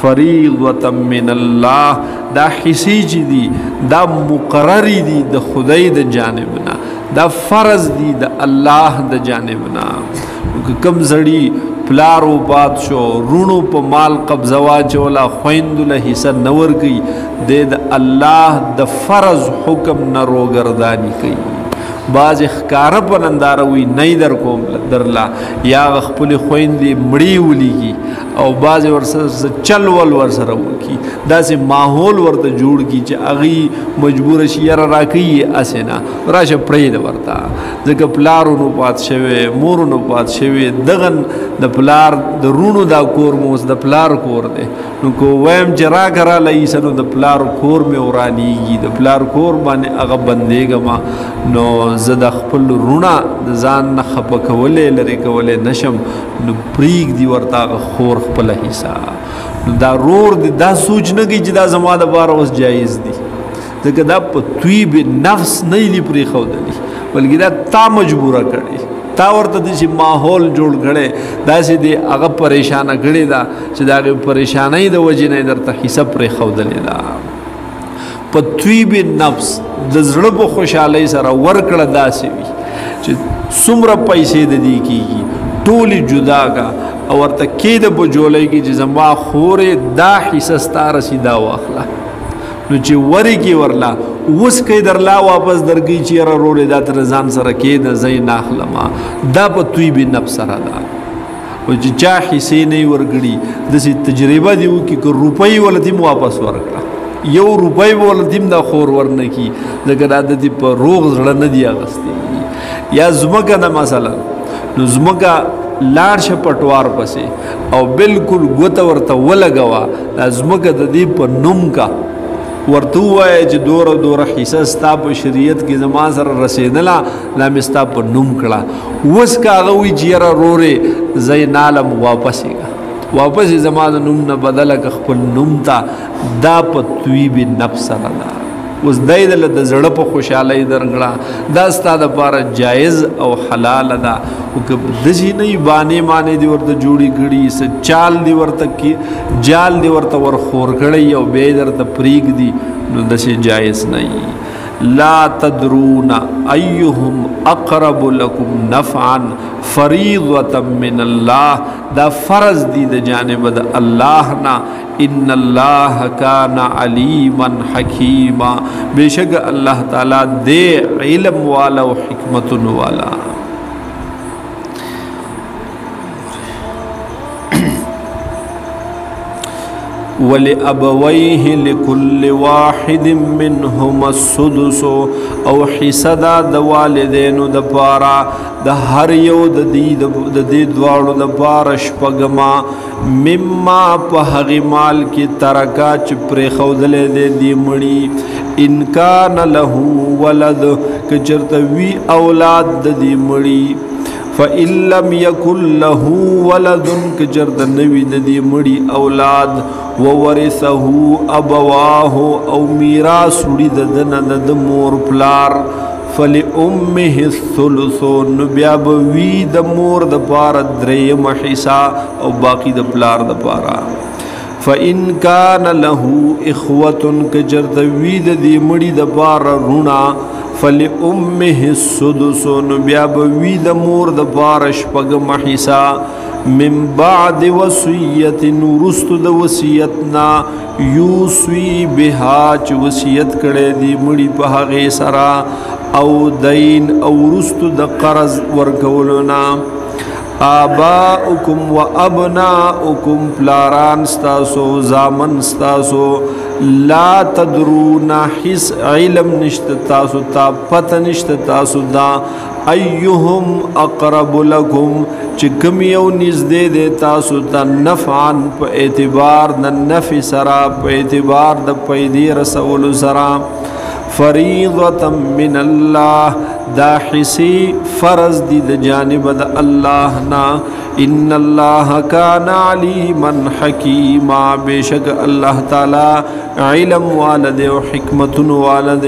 فریضة من الله دا حسی چی دی دا مقرری دی دا خدای دا جانبنا دا فرض دی دا اللہ دا جانبنا کم زڑی پلارو پات شو رونو پا مال قبضوا چولا خویندو لحصہ نور کی دے دا اللہ دا فرض حکم نرو گردانی کی باز اخکار پا ننداروی نئی در کوم درلا یا خپل خویندی مڑی ولی کی او باز ورسر چل ول ورسر کی دا سے ماحول ورد جوڑ کی چا اغی مجبور شیر راکی اسینا راش پرید ورتا ذکر پلارو نو پات شوی مورو نو پات شوی دغن دا پلار دا رونو دا کور موس دا پلار کور دے نو کو ویم چرا کرا لئیسنو دا پلار کور میں ورانی گی دا پلار کور بانے اغا بندے گا ما نو زد خپل رونا د ځان نه خپه کولې لري کولې نشم نو پریګ دی ورتا خور خپل حصہ نو دا رور دی دا سوچ نه کی چې دا زما د بار اوس جایز دی ځکه دا په طیب نفس نه لی پری خو دی بلکې دا تا مجبوره کړي تا ورته د ماحول جوړ کړي دا سي دی هغه پریشانه کړي دا چې دا پریشانای د وجې نه درته حصہ پری خو دی دا په طیب نفس د زړه په خوشحالۍ سره ورکړه داسې وي چې څومره پیسې د دې کېږي ټولې جدا کا او ورته کېده په جولۍ کې چې زما خورې دا حصه ستا رسیدا واخله نو چې ورې کې ورلا اوس کې درلا واپس درګي چې یاره رورې دا تر ځان سره کېده زه یې نه اخلم دا په طیب نفس سره ده او چې چا حصې نه ورکړي داسې تجربه دې وکړي که روپۍ ولته م واپس ورکړه یو روپۍ بول دیم دا خور ورنه کی ځکه دا د دې په روغ زړه نه دی اغستې یا زمکه ده مثلا نو زمکه لاړ شه پټوار پسې او بالکل ګوته ورته ولګوه دا زمکه د دې په نوم کا ورته ووایه چې دوره دوره حصه ستا په شریعت کې زما سره رسېدله لا مې ستا په نوم کړه اوس که هغه وایي چې یاره رورې زه یې نالم واپس یې واپس زما د نوم نه بدله که خپل نوم ته دا په طیب نفس سره ده اوس دی دله د زړه په خوشحالۍ درکړه دا ستا دپاره جایز او حلاله ده خو که داسې نه وي بانې مانې دې ورته جوړې کړي څه چال دې ورته جال دې ورته ورخور کړی او بیا یې درته پرېږدي نو داسې جایز نه وي لا تدرون ایهم اقرب لکم نفعا فریضة من الله دا فرض دی د جانب د الله نا ان الله کان علیما حکیما بیشک اللہ تعالی دے علم والا و حکمت والا وَلِأَبَوَيْهِ لِكُلِّ وَاحِدٍ مِّنْهُمَا السُّدُسُ او حصدا د والدینو د پارا د هر یو د دې دواړو د پارا شپږما مما په هغې مال کې ترکا چې پرېښودلی دی دې مړي ان کان له ولد که چېرته وي اولاد د دې مړي فَإِن لَّمْ يَكُن لَّهُ وَلَدٌ كَجَرْدَ نَوِي دَدِي مړي اولاد وَوَرِثَهُ أَبَوَاهُ او میراث وړي ددنه د مور پلار فَلِأُمِّهِ الثُّلُثُ نو بیا به وي د مور د پاره درېیمه حصه او باقي د پلار د پاره فَإِن كَانَ لَهُ إِخْوَةٌ كَجَرْدَ وي د دې مړي د پاره رونه فَلِأُمِّهِ السُّدُسُ نو بیا به وي د مور د پاره شپږمه حصه من بعد وصیت وروستو د وصیتنا یوصي بها چې وصیت کړی دی مړي په هغې سره او دین او وروستو د قرض ورکولو آباؤکم و ابناؤکم پلاران ستاسو زامن ستاسو لا تدرون حس علم نشت تاسو تا پت نشت تاسو دا ایهم اقرب لکم چې کم یو نزدې دی تاسو ته نفعا په اعتبار د نفع سره په اعتبار د پیدې رسولو سره فریضة من الله دا حصی فرض دی د جانب د الله نا ان الله کان علیما حکیما بیشک اللہ تعالی علم والد و حکمت والد